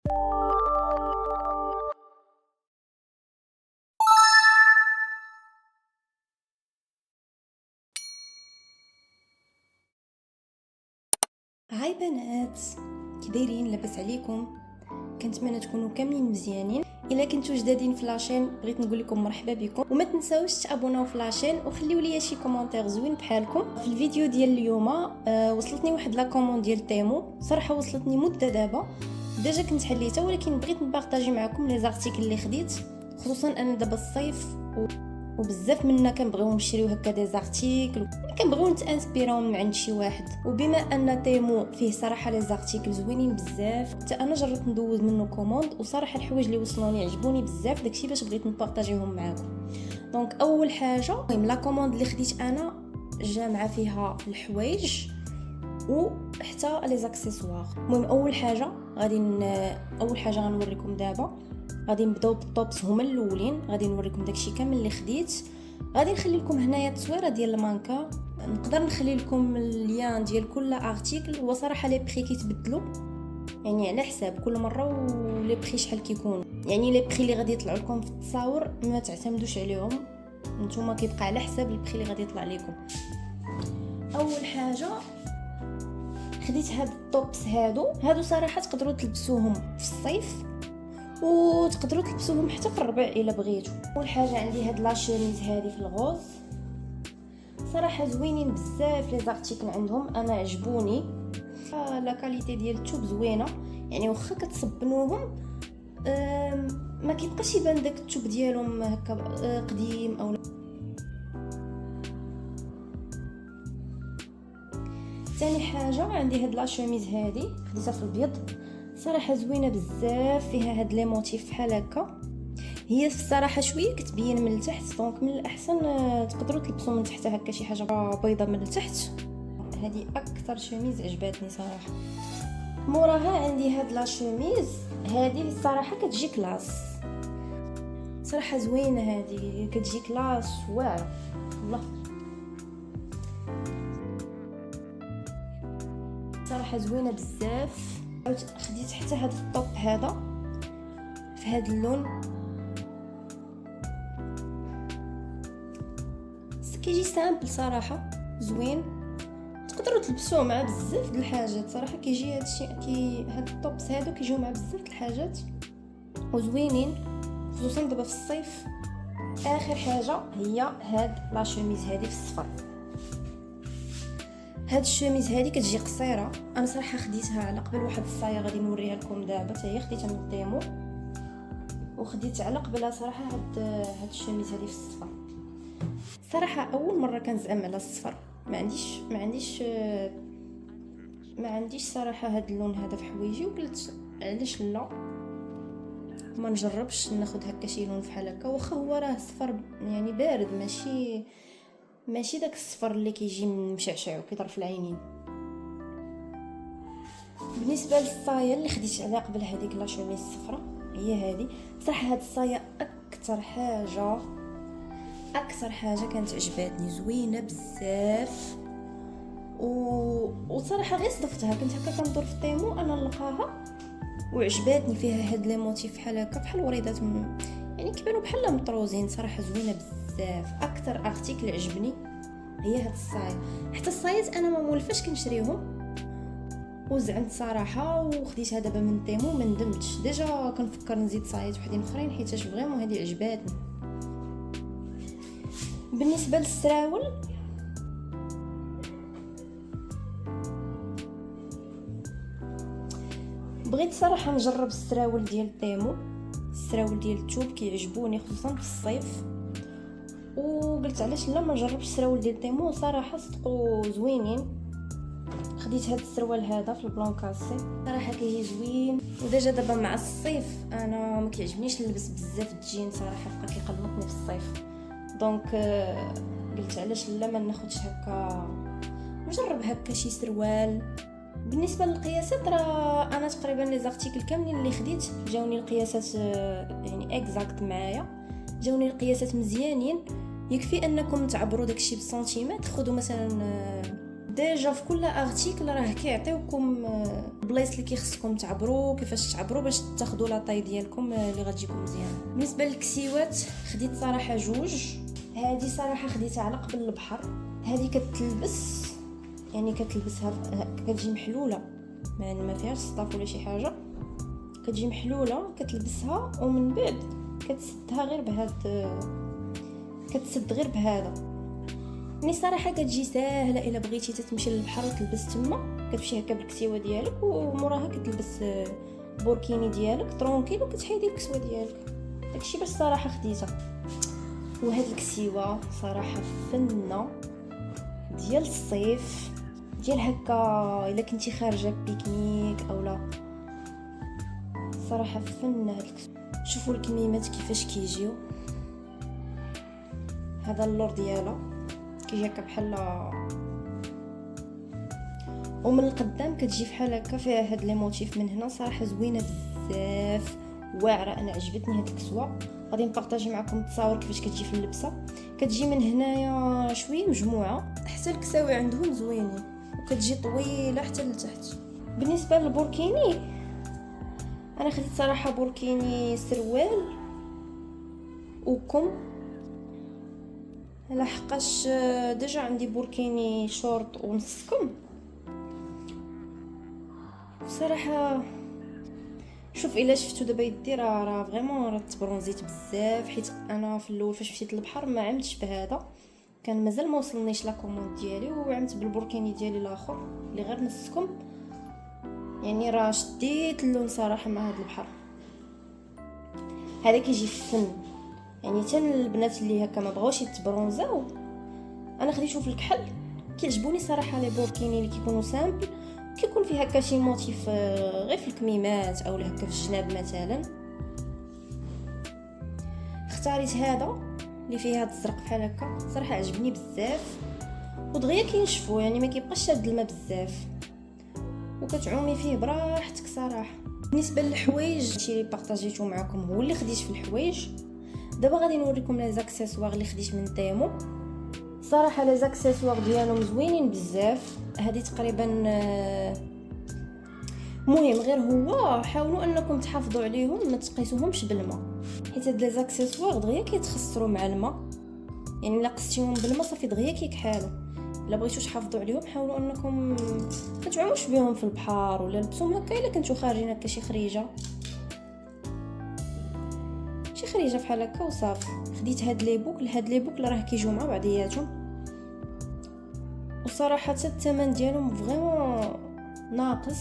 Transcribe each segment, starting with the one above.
هاي بنات، كي دايرين؟ لاباس عليكم؟ كنتمنى تكونوا كاملين مزيانين. الا كنتو جدادين في لاشين بغيت نقول لكم مرحبا بكم، وما تنساوش تابوناو في لاشين وخليو لي شي كومونتير زوين بحالكم. في الفيديو ديال اليوم وصلتني واحد لا كوموند ديال تيمو، صراحه وصلتني مده دابا ديجا كنت حليتها، ولكن بغيت نبارطاجي معكم لي زارتيكل اللي خديت، خصوصا انا دابا الصيف وبزاف منا كنبغيو نشريو هكا دي زارتيكل، كنبغيو نتانسبيراو من عند شي واحد. وبما ان تيمو فيه صراحه لي زارتيكل زوينين بزاف، حتى انا جربت ندوز منه كوموند، وصراحه الحوايج اللي وصلوني عجبوني بزاف، داكشي باش بغيت نبارطاجيهم معاكم. دونك اول حاجه المهم لا كوموند اللي خديت انا جامعه فيها الحوايج وحتى لي زاكسيسوار. المهم اول حاجه غنوريكم دابا. غادي نبداو بالطوبس هما الاولين، غادي نوريكم داكشي كامل اللي خديت. غادي نخلي لكم هنايا التصويره ديال المانكا، نقدر نخلي لكم اللين ديال كل ارتيكل. هو صراحه لي بري كيتبدلوا، يعني على حساب كل مره ولي بري شحال كيكونوا، يعني لي بري اللي غادي يطلعوا لكم في التصاور ما تعتمدوش عليهم نتوما، كيبقى على حساب البري اللي غادي يطلع لكم. اول حاجه خديت هاد الطوبس، هادو صراحه تقدروا تلبسوهم في الصيف وتقدروا تلبسوهم حتى في الربيع الا بغيتوا. اول حاجه عندي هاد لا شيميز هذه في الغوز، صراحه زوينين بزاف لي زارتيكل عندهم، انا عجبوني. لا كاليتي ديال الثوب زوينه، يعني واخا كتصبنوهم ما كيبقاش يبان داك الثوب ديالهم هكا قديم او لا. ثاني حاجه عندي هاد لا شيميز هذه خديتها في الابيض، صراحه زوينه بزاف، فيها هاد لي موتيف بحال هكا. هي الصراحه شويه كتبين من التحت، دونك من الاحسن تقدروا تلبسوا من تحت هكا شي حاجه بيضه من التحت. هذه اكثر شميز عجبتني صراحه. موراها عندي هاد لا شميز هذه الصراحه كتجي كلاس، صراحه زوينه، هذه كتجي كلاس واعره والله، صراحه زوينه بزاف. خديت حتى هاد الطوب هذا في هاد اللون، كيجي سامبل صراحه زوين، تقدروا تلبسوه مع بزاف د الحاجات. صراحه كيجي هادشي هاد الطوبس هادو كيجيو مع بزاف د الحاجات وزوينين، خصوصا دابا في الصيف. اخر حاجه هي هاد لا شوميز هذه في الصفر. هاد الشوميز هذه كتجي قصيره، انا صراحه خديتها على قبل واحد الصايه غادي نوريها لكم دابا، حتى هي خديتها من تيمو وخديت على قبلها صراحه هاد الشوميز هذه في الصفر. صراحه اول مره كنزعم على الصفر، ما عنديش صراحه هاد اللون هذا في حوايجي، وقلت علاش لا ما نجربش ناخذ هكا شي لون بحال هكا، واخا هو راه صفر يعني بارد، ماشي داك الصفر اللي كيجي مشعشع وكيضرب العينين. بالنسبه للصايه اللي خديت عليها قبل هذيك لا شوميز الصفراء هي هذه. صراحه هاد الصايه اكثر حاجه كانت عجباتني، زوينه بزاف وصراحه غير صدفتها، كنت هكا كندور في طيمو انا نلقاها وعجباتني، فيها هاد لي موتيف بحال هكا بحال وريدات يعني كيبانوا بحال مطروزين، صراحه زوينه بزاف. اكثر ارتيكل عجبني هي هاد الصايه، حتى الصايات انا ما مولفاش كنشريهم وزعنت صراحه وخديتها دابا من تيمو، ما ندمتش. ديجا كنفكر نزيد صايات وحدين اخرين حيتاش فريمون هذه عجباتني. بالنسبه للسراول بغيت صراحه نجرب السراول ديال تيمو، السراول ديال الثوب كيعجبوني خصوصا في الصيف، وقلت علاش لا ما نجربش السراول ديال تيمو، صراحه صدقوا زوينين. خديت هذا السروال هذا في البلون كاسي، صراحه كيجي زوين، وديجا دابا مع الصيف انا ما كيعجبنيش نلبس بزاف الجين صراحه، بقى كيقلقني في الصيف. دونك قلت علاش لا ما ناخذش هكا، نجرب هكا شي سروال. بالنسبه للقياسات راه انا تقريبا لي زارتيكل كاملين اللي خديت جاوني القياسات يعني اكزاكت معايا، جاوني القياسات مزيانين. يكفي انكم تعبروا داكشي بالسنتيمتر، خذوا مثلا ديجا في كل ارتيكل راه كيعطيوكم البلايص اللي كيخصكم تعبروا، كيفاش تعبروا باش تاخذوا لا طاي ديالكم اللي غتجيكم مزيان. بالنسبه للكسيوات خديت صراحه جوج. هذه صراحه خديتها على قبل البحر. هذه كتلبس يعني كتلبسها كتجي محلوله، يعني ما فيهاش صطاف ولا شي حاجه، كتجي محلوله كتلبسها ومن بعد كتسدها غير كتسد غير بهذا. يعني صراحه كتجي ساهله الا بغيتي تمشي للبحر وتلبس تما، كتمشي هكا بالكسيوه ديالك وموراها كتلبس بوركيني ديالك ترونكيل وكتحيدي الكسوه ديالك. داكشي باش صراحه خديتها. وهاد الكسيوه صراحه فنه ديال الصيف، ديال هكا الا كنتي خارجه بيكنيك اولا، صراحه فنه هاد الكسوه. شوفوا الكميمات كيفاش كيجيو. هذا اللور ديالها كيجي هكا بحال، ومن القدام كتجي بحال هكا فيها هاد لي موتيف من هنا. صراحه زوينه بزاف، واعره. انا عجبتني هاد الكسوه. غادي نبارطاجي معكم التصاور كيفاش كتجي في اللبسه. كتجي من هنايا شويه مجموعه، حتى الكساوي عندهم زوينين وكتجي طويله حتى لتحت. بالنسبه للبوركيني انا خديت صراحه بوركيني سروال وكم، لحقاش ديجا عندي بوركيني شورت ونص كم. صراحه شوف الا شفتو دابا يدي راه فريمون راه تبرونزيت بزاف، حيت انا في الاول فاش مشيت للبحر ما عملتش بهذا، كان مازال ما وصلنيش لا كوموند ديالي، وعملت بالبوركيني ديالي الاخر اللي غير نصكم. يعني راه شديت اللون صراحه مع هذا البحر. هذا كيجي في الفن، يعني حتى البنات اللي هكا ما بغاوش يتبرونزاو انا خديتو في الكحل. كيعجبوني صراحه لي بوركيني اللي كيكونوا سامبل، كيكون فيه هكا شي موتيف غير في الكميمات او هكا في الجناب مثلا. اختاريت هذا اللي فيه هذا الزرق بحال هكا، صراحه عجبني بزاف ودغيا كينشفو، يعني ما كيبقاش شاد الماء بزاف وكتعومي فيه براحتك صراحه. بالنسبه للحوايج شي اللي بارطاجيتو معكم هو اللي خديت في الحوايج. دابا غادي نوريكم لي زاكسيسوار اللي خديت من تيمو. صراحه لي زاكسيسوار ديالهم زوينين بزاف. هذه تقريبا مهم غير هو حاولوا انكم تحافظوا عليهم، ما تقيسوهمش بالماء، حيت هاد لي زاكسيسوار دغيا كيتخسروا مع الماء. يعني الا قستيهم بالماء صافي دغيا كيكحالوا. الا بغيتو تحافظوا عليهم حاولوا انكم ما تعوموش بهم في البحر ولا لبسوهم هكا الا كنتو خارجين هكا شي خريجه بحال هكا وصافي. خديت هاد لي بوك اللي راه كيجيو مع بعضياتهم، وصراحه الثمن ديالهم فريمون ناقص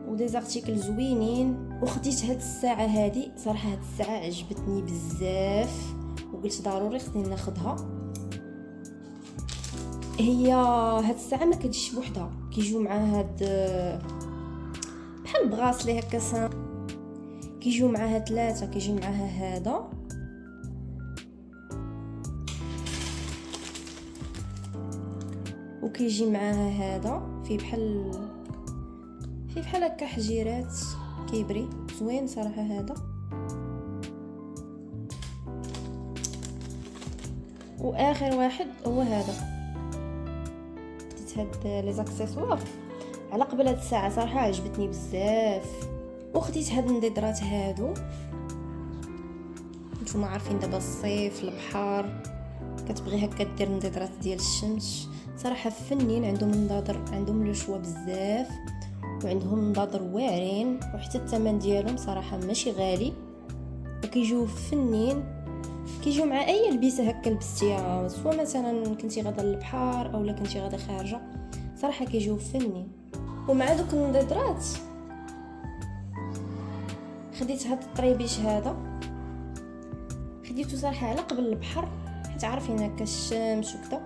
ودي زارتيكل زوينين. وخديت هاد الساعه هادي، صراحه هاد الساعه عجبتني بزاف وقلت ضروري خصني ناخذها. هي هاد الساعه ما كتجيش بوحدها، كيجيو مع هاد بحال بغاسلي هكا كيجيو معاها 3، كيجي معاها هذا وكيجي معاها هذا فيه بحال هكا حجيرات كيبري زوين صراحه. هذا واخر واحد هو هذا. خديت هاد لي زاكسيسوار على قبل هاد الساعه، صراحه عجبتني بزاف. وخديت هاد النضيدرات هادو، نتوما عارفين دابا الصيف البحر كتبغي هكا دير النضيدرات ديال الشمس. صراحه فنين، عندهم النضاضر، عندهم لو شوا بزاف وعندهم نضاضر واعرين، وحتى الثمن ديالهم صراحه ماشي غالي وكيجيو فنين. كيجيو مع اي لبسه هكا لبستيها، سواء مثلا كنتي غادا للبحر اولا كنتي غادا خارجه، صراحه كيجيو فنين. ومع دوك النضيدرات خديت هاد الطريبيش هذا، خديته صراحه على قبل البحر حيت عارفين هكا الشمس وكذا.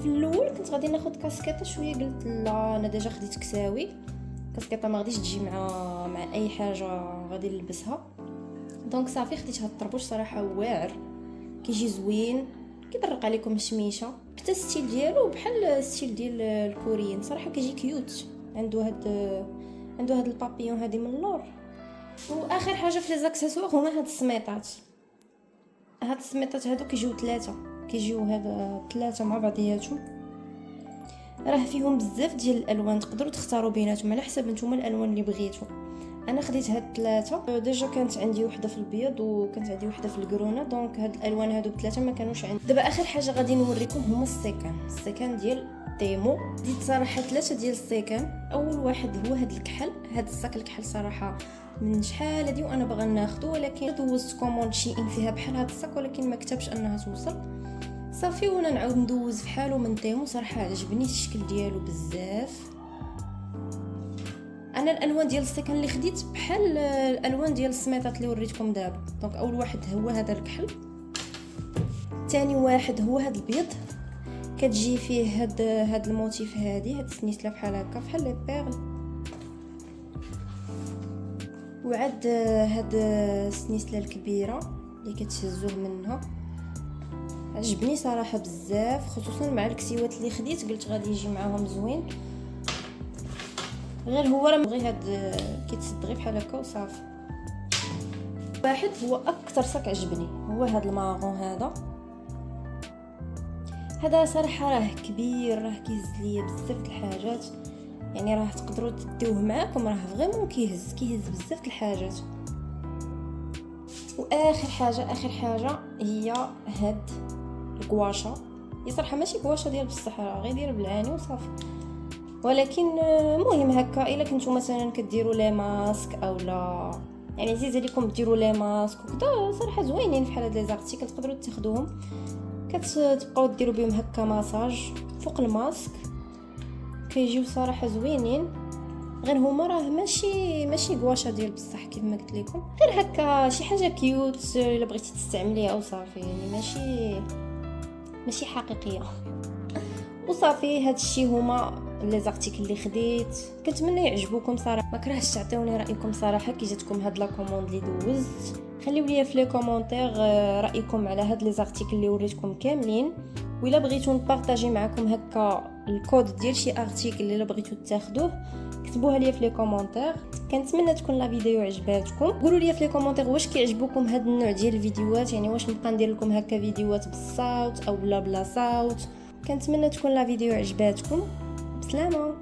في الاول كنت غادي ناخذ كاسكيطه شويه، قلت لا انا ديجا خديت كساوي، كاسكيطه ما غاديش تجي مع اي حاجه غادي نلبسها. دونك صافي خديت هاد الطربوش، صراحه واعر كيجي زوين، كيطرق عليكم الشميشه. حتى الستيل ديالو بحال الستيل ديال الكوريين، صراحه كيجي كيوت. عنده هاد البابيون هادي من اللور. واخر حاجه في لي زاكسيسوار هما هاد السميطات. هادو كيجيو 3 مع بعضياتهم. راه فيهم بزاف ديال الالوان، تقدروا تختاروا بيناتهم على حسب نتوما الالوان اللي بغيتوا. انا خديت هاد ثلاثه، ديجا كانت عندي وحده في البيض وكانت عندي وحده في الكرونه، دونك هاد الالوان هادو بثلاثه ما كانوش عندي. دابا اخر حاجه غادي نوريكم هما السيكان ديال تيمو. ديت صراحه ثلاثه ديال السيكان. اول واحد هو هاد الكحل، هاد الصاك الكحل صراحه من شحال هادي وانا باغا ناخذو، ولكن دوزت كوموند شي ان فيها بحال هاد الصاك ولكن ما كتبش انها توصل صافي، وانا نعاود ندوز فحالو من تيمو. صراحه عجبني الشكل ديالو بزاف. انا الالوان ديال السيكان اللي خديت بحال الالوان ديال السميطات اللي وريتكم دابا. دونك اول واحد هو هذا الكحل، ثاني واحد هو هذا البيض، كتجي فيه هاد الموتيف هادي، هاد السنيسله بحال هكا بحال لي بيرل، وعاد هاد السنيسله الكبيره اللي كتهزوه منها. عجبني صراحه بزاف، خصوصا مع الكسيوات اللي خديت قلت غادي يجي معاهم زوين. غير هو راه بغي هاد كيتسد غير بحال هكا وصافي. واحد هو اكثر صاك عجبني هو هاد الماغون هذا صراحه راه كبير، راه كيهز ليا بزاف د الحاجات، يعني راه تقدروا تديوه معاكم، راه فريمون كيهز بزاف د الحاجات. واخر حاجه هي هاد الكواشا. هي صراحه ماشي كواشا ديال بصح، غير ديال بالعاني وصافي، ولكن مهم هكا الا كنتو مثلا كديروا لي ماسك او لا، يعني عزيز عليكم ديروا لي ماسك وكذا، صراحه زوينين بحال هاد لي زارتيكل تقدروا تاخذوهم، كتبقاو ديروا بهم هكا ماساج فوق الماسك، كيجيو صراحه زوينين. غير هما راه ماشي كواشا ديال بصح كيف ما قلت لكم، غير هكا شي حاجه كيوت الا بغيتي تستعمليها وصافي، يعني ماشي حقيقيه وصافي. هاد الشيء هما لي زارتيكل اللي خديت، كنتمنى يعجبوكم صراحه. ما كرهتش تعطيوني رايكم صراحه كي جاتكم هاد لا كوموند اللي دوزت. خليو لي في لي كومونتير رايكم على هاد لي زارتيكل اللي وريتكم كاملين، وإلا بغيتو نبارطاجي معكم هكا الكود ديال شي ارتيكل اللي بغيتو تاخذوه كتبوها لي في لي كومونتير. كنتمنى تكون لا فيديو عجباتكم. قولوا لي في لي كومونتير واش كيعجبوكم هاد النوع ديال الفيديوهات، يعني واش نبقى ندير لكم هكا فيديوهات بالصوت او بلا صوت. كنتمنى تكون لا فيديو عجباتكم. بسلامه.